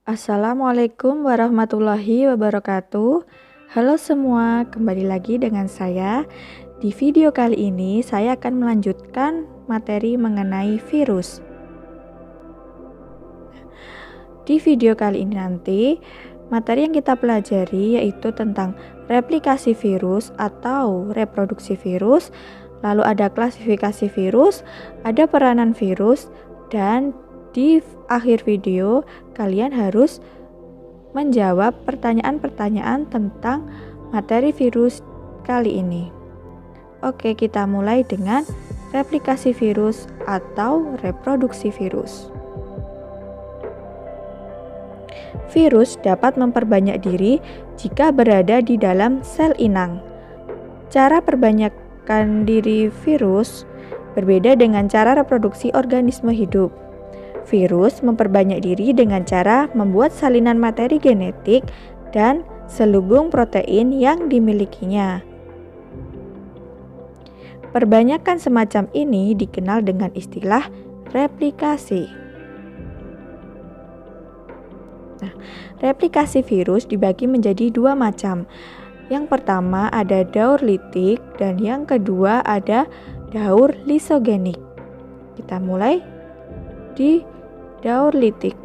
Assalamualaikum warahmatullahi wabarakatuh. Halo semua, kembali lagi dengan saya. Di video kali ini saya akan melanjutkan materi mengenai virus. Di video kali ini nanti, materi yang kita pelajari yaitu tentang replikasi virus atau reproduksi virus, lalu ada klasifikasi virus, ada peranan virus, dan di akhir video kalian harus menjawab pertanyaan-pertanyaan tentang materi virus kali ini. Oke, kita mulai dengan replikasi virus atau reproduksi virus. Virus dapat memperbanyak diri jika berada di dalam sel inang. Cara perbanyakan diri virus berbeda dengan cara reproduksi organisme hidup. Virus memperbanyak diri dengan cara membuat salinan materi genetik dan selubung protein yang dimilikinya. Perbanyakan semacam ini dikenal dengan istilah replikasi. Nah, replikasi virus dibagi menjadi dua macam. Yang pertama ada daur litik dan yang kedua ada daur lisogenik. Kita mulai di daur litik.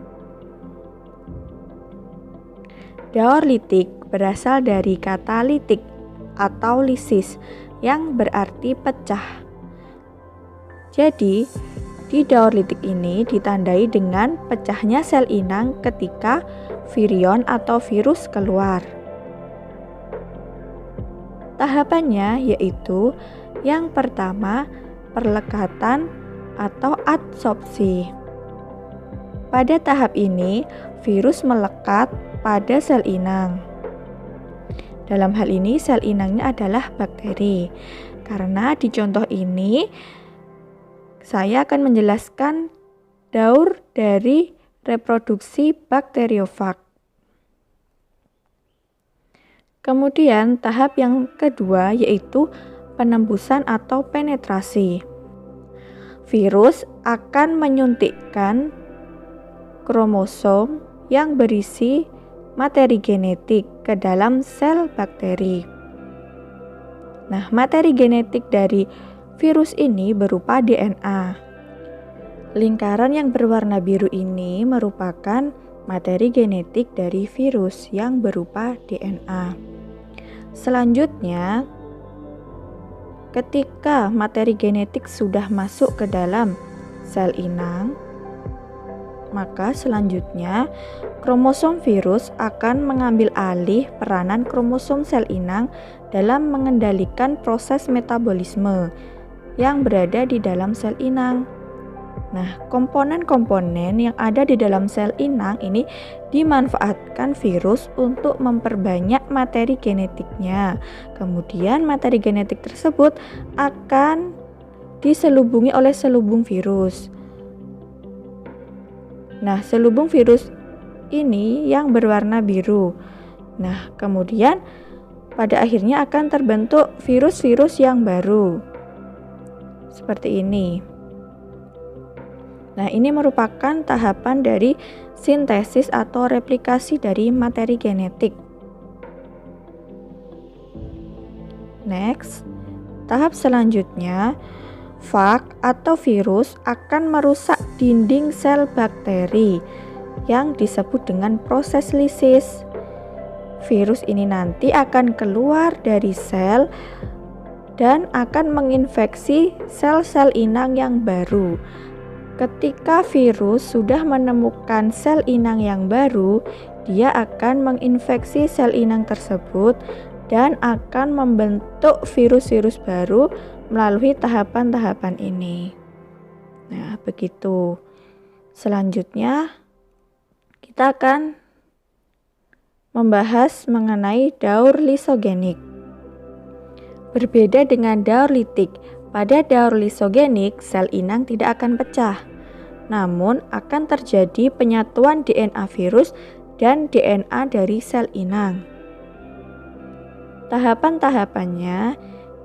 Daur litik berasal dari kata litik atau lisis yang berarti pecah. Jadi, di daur litik ini ditandai dengan pecahnya sel inang ketika virion atau virus keluar. Tahapannya yaitu yang pertama perlekatan atau adsorpsi. Pada tahap ini, virus melekat pada sel inang. Dalam hal ini, sel inangnya adalah bakteri. Karena di contoh ini, saya akan menjelaskan daur dari reproduksi bakteriofag. Kemudian, tahap yang kedua yaitu penembusan atau penetrasi. Virus akan menyuntikkan kromosom yang berisi materi genetik ke dalam sel bakteri. Nah, materi genetik dari virus ini berupa DNA. Lingkaran yang berwarna biru ini merupakan materi genetik dari virus yang berupa DNA. Selanjutnya, ketika materi genetik sudah masuk ke dalam sel inang, maka selanjutnya kromosom virus akan mengambil alih peranan kromosom sel inang dalam mengendalikan proses metabolisme yang berada di dalam sel inang. Nah, komponen-komponen yang ada di dalam sel inang ini dimanfaatkan virus untuk memperbanyak materi genetiknya. Kemudian materi genetik tersebut akan diselubungi oleh selubung virus. Nah, selubung virus ini yang berwarna biru. Nah, kemudian pada akhirnya akan terbentuk virus-virus yang baru. Seperti ini. Nah, ini merupakan tahapan dari sintesis atau replikasi dari materi genetik. Next, tahap selanjutnya, fag atau virus akan merusak dinding sel bakteri yang disebut dengan proses lisis. Virus ini nanti akan keluar dari sel dan akan menginfeksi sel-sel inang yang baru. Ketika virus sudah menemukan sel inang yang baru, dia akan menginfeksi sel inang tersebut dan akan membentuk virus-virus baru melalui tahapan-tahapan ini. Nah, begitu. Selanjutnya, kita akan membahas mengenai daur lisogenik. Berbeda dengan daur litik, pada daur lisogenik sel inang tidak akan pecah, namun akan terjadi penyatuan DNA virus dan DNA dari sel inang. Tahapan-tahapannya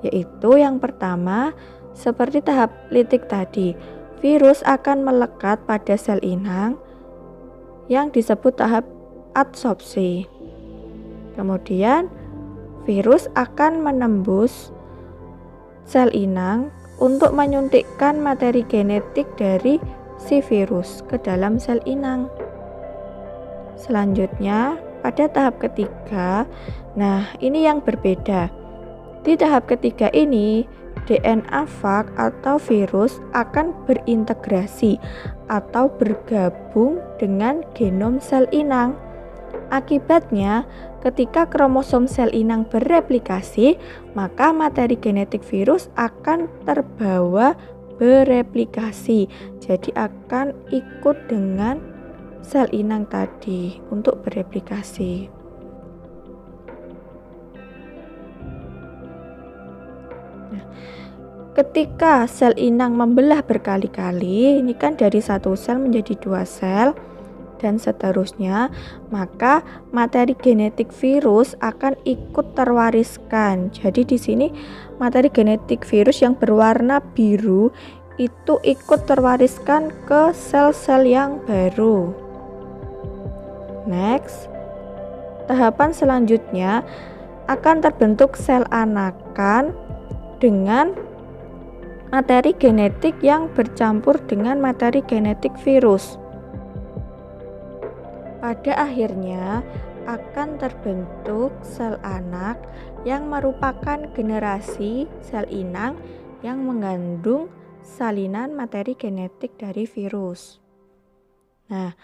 yaitu yang pertama, seperti tahap litik tadi, virus akan melekat pada sel inang yang disebut tahap adsorpsi. Kemudian virus akan menembus sel inang untuk menyuntikkan materi genetik dari si virus ke dalam sel inang. Selanjutnya, pada tahap ketiga, nah ini yang berbeda. Di tahap ketiga ini, DNA fag atau virus akan berintegrasi atau bergabung dengan genom sel inang. Akibatnya, ketika kromosom sel inang bereplikasi, maka materi genetik virus akan terbawa bereplikasi. Jadi akan ikut dengan sel inang tadi untuk bereplikasi. Ketika sel inang membelah berkali-kali, ini kan dari satu sel menjadi 2 sel dan seterusnya, maka materi genetik virus akan ikut terwariskan. Jadi di sini materi genetik virus yang berwarna biru itu ikut terwariskan ke sel-sel yang baru. Next, tahapan selanjutnya akan terbentuk sel anakan dengan materi genetik yang bercampur dengan materi genetik virus. Pada akhirnya akan terbentuk sel anak yang merupakan generasi sel inang yang mengandung salinan materi genetik dari virus. Nah,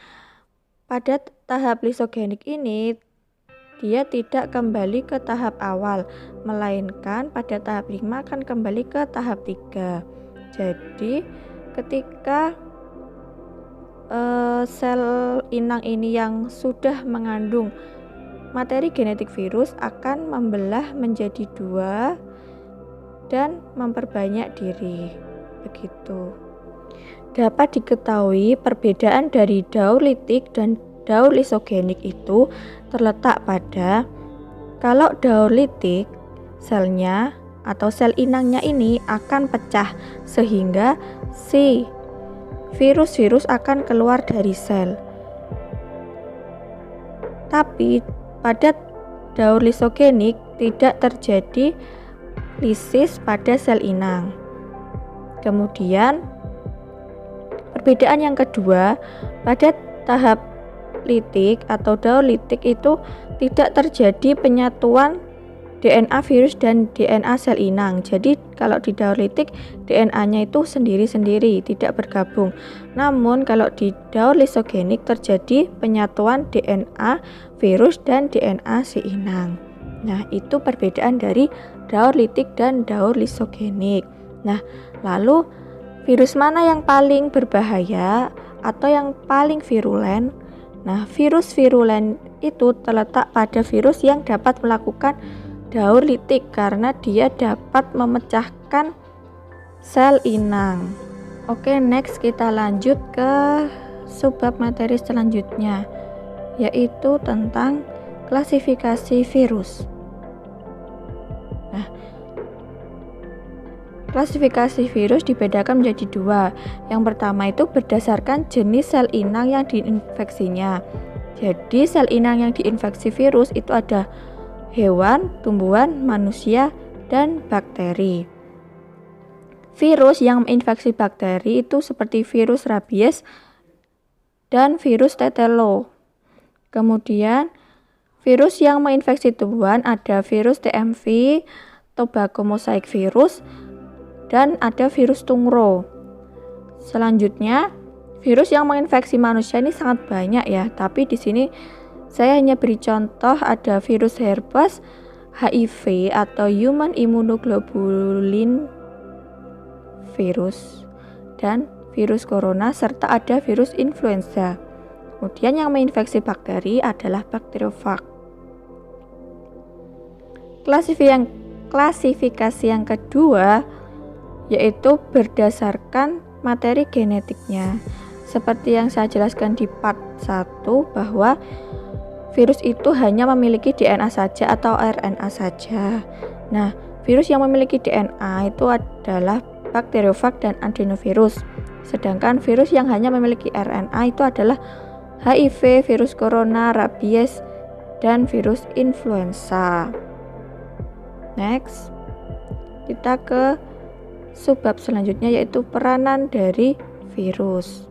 pada tahap lisogenik ini dia tidak kembali ke tahap awal, melainkan pada tahap 5 akan kembali ke tahap 3. Jadi ketika sel inang ini yang sudah mengandung materi genetik virus akan membelah menjadi 2 dan memperbanyak diri. Begitu. Dapat diketahui perbedaan dari daur litik dan daur lisogenik itu terletak pada kalau daur litik selnya atau sel inangnya ini akan pecah sehingga si virus-virus akan keluar dari sel. Tapi pada daur lisogenik tidak terjadi lisis pada sel inang. Kemudian perbedaan yang kedua, pada tahap litik atau daur litik itu tidak terjadi penyatuan DNA virus dan DNA sel inang. Jadi kalau di daur litik DNA-nya itu sendiri-sendiri, tidak bergabung. Namun kalau di daur lisogenik terjadi penyatuan DNA virus dan DNA si inang. Nah, itu perbedaan dari daur litik dan daur lisogenik. Nah, lalu virus mana yang paling berbahaya atau yang paling virulen? Nah, virus virulen itu terletak pada virus yang dapat melakukan daur litik karena dia dapat memecahkan sel inang. Oke, next kita lanjut ke subbab materi selanjutnya, yaitu tentang klasifikasi virus. Nah, klasifikasi virus dibedakan menjadi 2. Yang pertama itu berdasarkan jenis sel inang yang diinfeksinya. Jadi sel inang yang diinfeksi virus itu ada hewan, tumbuhan, manusia, dan bakteri. Virus yang menginfeksi bakteri itu seperti virus rabies dan virus tetelo. Kemudian virus yang menginfeksi tumbuhan ada virus TMV, tobacco mosaic virus, dan ada virus tungro. Selanjutnya, virus yang menginfeksi manusia ini sangat banyak ya, tapi di sini saya hanya beri contoh ada virus herpes, HIV atau human immunoglobulin virus, dan virus corona, serta ada virus influenza. Kemudian yang menginfeksi bakteri adalah bakteriofag. Klasifikasi yang kedua yaitu berdasarkan materi genetiknya. Seperti yang saya jelaskan di part 1 bahwa virus itu hanya memiliki DNA saja atau RNA saja. Nah, virus yang memiliki DNA itu adalah bakteriofag dan adenovirus. Sedangkan virus yang hanya memiliki RNA itu adalah HIV, virus corona, rabies, dan virus influenza. Next, kita ke subbab selanjutnya, yaitu peranan dari virus.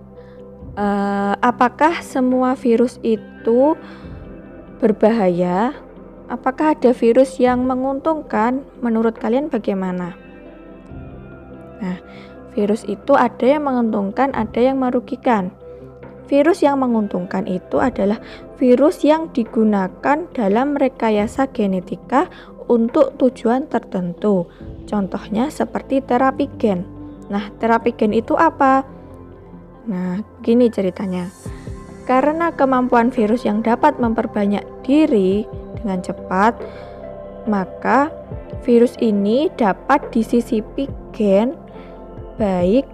Apakah semua virus itu berbahaya? Apakah ada virus yang menguntungkan? Menurut kalian bagaimana? Nah, virus itu ada yang menguntungkan, ada yang merugikan. Virus yang menguntungkan itu adalah virus yang digunakan dalam rekayasa genetika untuk tujuan tertentu. Contohnya seperti terapi gen. Nah, terapi gen itu apa? Nah, gini ceritanya. Karena kemampuan virus yang dapat memperbanyak diri dengan cepat, maka virus ini dapat disisipi gen baik.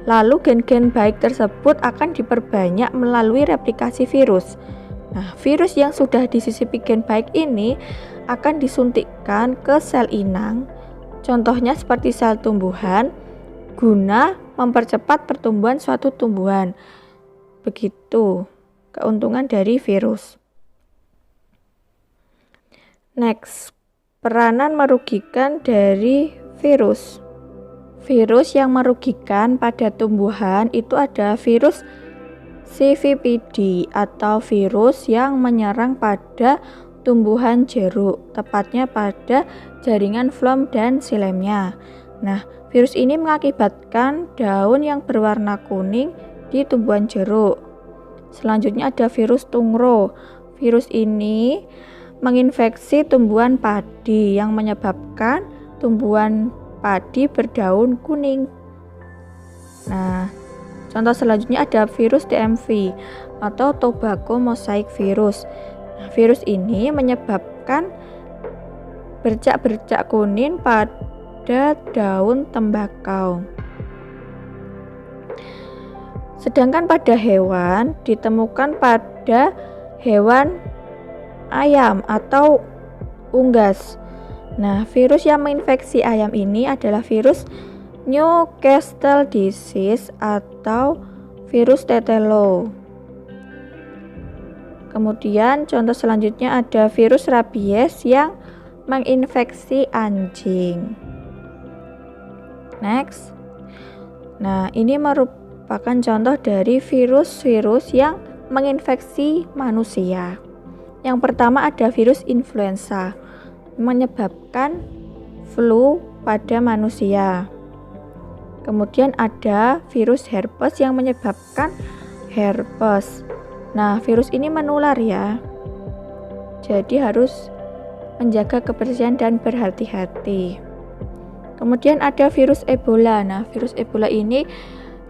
Lalu gen-gen baik tersebut akan diperbanyak melalui replikasi virus. Nah, virus yang sudah disisipi gen baik ini akan disuntikkan ke sel inang, contohnya seperti sel tumbuhan, guna mempercepat pertumbuhan suatu tumbuhan. Begitu keuntungan dari virus. Next, peranan merugikan dari virus. Virus yang merugikan pada tumbuhan itu ada virus CVPD atau virus yang menyerang pada tumbuhan jeruk, tepatnya pada jaringan floem dan silemnya. Nah, virus ini mengakibatkan daun yang berwarna kuning di tumbuhan jeruk. Selanjutnya ada virus tungro. Virus ini menginfeksi tumbuhan padi yang menyebabkan tumbuhan padi berdaun kuning. Nah, contoh selanjutnya ada virus TMV atau tobacco mosaic virus. Nah, virus ini menyebabkan bercak-bercak kuning pada daun tembakau. Sedangkan pada hewan ditemukan pada hewan ayam atau unggas. Nah, virus yang menginfeksi ayam ini adalah virus Newcastle disease atau virus tetelo. Kemudian contoh selanjutnya ada virus rabies yang menginfeksi anjing. Next. Nah, ini merupakan contoh dari virus-virus yang menginfeksi manusia. Yang pertama ada virus influenza, menyebabkan flu pada manusia. Kemudian ada virus herpes yang menyebabkan herpes. Nah, virus ini menular ya. Jadi harus menjaga kebersihan dan berhati-hati. Kemudian ada virus Ebola. Nah, virus Ebola ini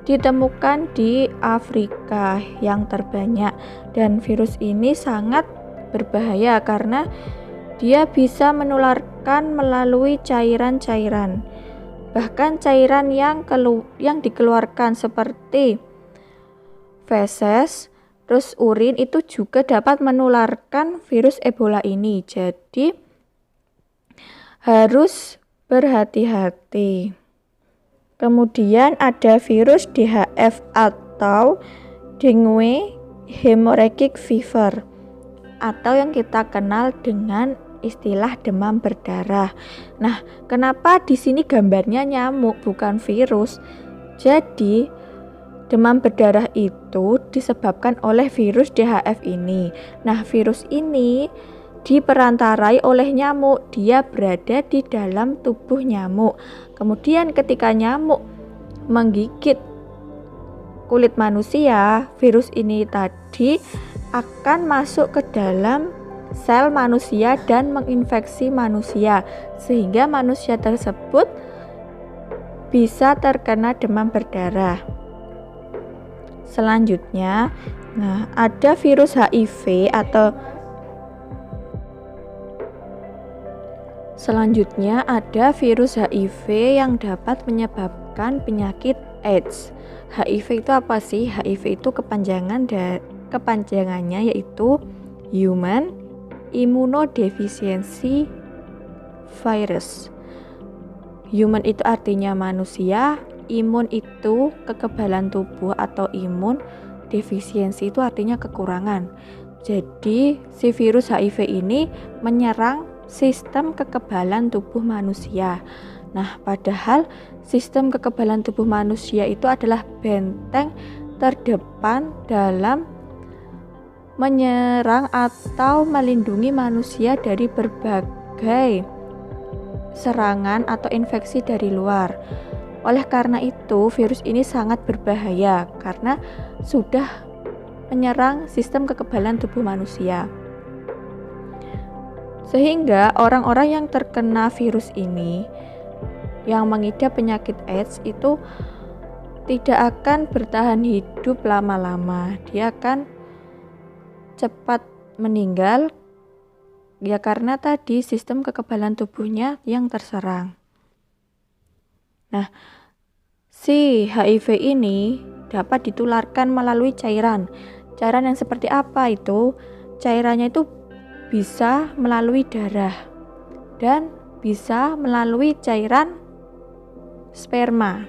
ditemukan di Afrika yang terbanyak, dan virus ini sangat berbahaya karena dia bisa menularkan melalui cairan-cairan. Bahkan cairan yang dikeluarkan seperti feses, terus urin itu juga dapat menularkan virus Ebola ini. Jadi harus berhati-hati. Kemudian ada virus DHF atau dengue hemorrhagic fever, atau yang kita kenal dengan istilah demam berdarah. Nah, kenapa di sini gambarnya nyamuk bukan virus? Jadi demam berdarah itu disebabkan oleh virus DHF ini. Nah, virus ini diperantarai oleh nyamuk. Dia berada di dalam tubuh nyamuk. Kemudian ketika nyamuk menggigit kulit manusia, virus ini tadi akan masuk ke dalam sel manusia dan menginfeksi manusia, sehingga manusia tersebut bisa terkena demam berdarah. Selanjutnya, ada virus HIV atau HIV yang dapat menyebabkan penyakit AIDS. HIV itu apa sih? HIV itu kepanjangannya yaitu Human Immunodeficiency Virus. Human itu artinya manusia, imun itu kekebalan tubuh atau imun, Defisiensi itu artinya kekurangan. Jadi si virus HIV ini menyerang sistem kekebalan tubuh manusia. Nah, padahal sistem kekebalan tubuh manusia itu adalah benteng terdepan dalam menyerang atau melindungi manusia dari berbagai serangan atau infeksi dari luar. Oleh karena itu, virus ini sangat berbahaya karena sudah menyerang sistem kekebalan tubuh manusia. Sehingga orang-orang yang terkena virus ini, yang mengidap penyakit AIDS itu tidak akan bertahan hidup lama-lama. Dia akan cepat meninggal ya karena tadi sistem kekebalan tubuhnya yang terserang. Nah, si HIV ini dapat ditularkan melalui cairan. Cairan yang seperti apa itu? Cairannya itu bisa melalui darah dan bisa melalui cairan sperma.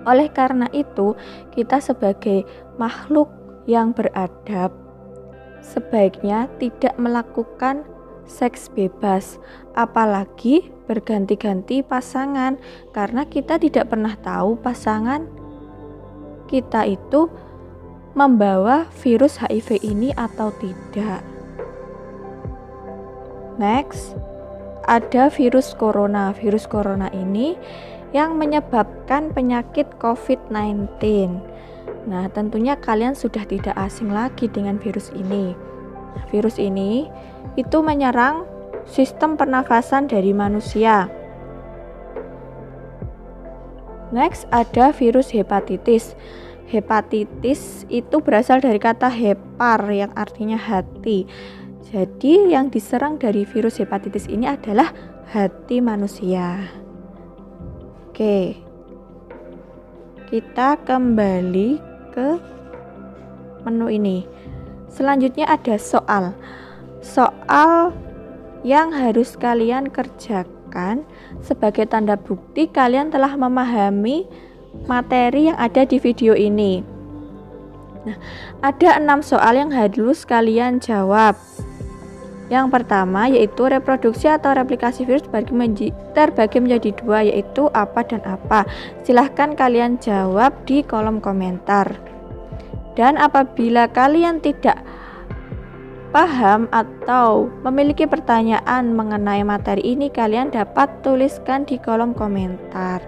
Oleh karena itu, kita sebagai makhluk yang beradab sebaiknya tidak melakukan seks bebas, apalagi berganti-ganti pasangan, karena kita tidak pernah tahu pasangan kita itu membawa virus HIV ini atau tidak. Next, ada virus corona. Virus corona ini yang menyebabkan penyakit COVID-19. Nah, tentunya kalian sudah tidak asing lagi dengan virus ini. Virus ini itu menyerang sistem pernafasan dari manusia. Next, ada virus hepatitis. Hepatitis itu berasal dari kata hepar yang artinya hati. Jadi yang diserang dari virus hepatitis ini adalah hati manusia. Oke. Kita kembali ke menu ini. Selanjutnya ada soal. Soal yang harus kalian kerjakan sebagai tanda bukti kalian telah memahami materi yang ada di video ini. Nah, ada 6 soal yang harus kalian jawab. Yang pertama yaitu reproduksi atau replikasi virus terbagi menjadi 2, yaitu apa dan apa. Silahkan kalian jawab di kolom komentar. Dan apabila kalian tidak paham atau memiliki pertanyaan mengenai materi ini, kalian dapat tuliskan di kolom komentar.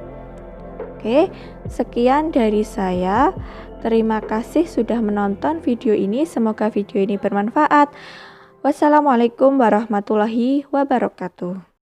Oke, sekian dari saya. Terima kasih sudah menonton video ini. Semoga video ini bermanfaat. Wassalamualaikum warahmatullahi wabarakatuh.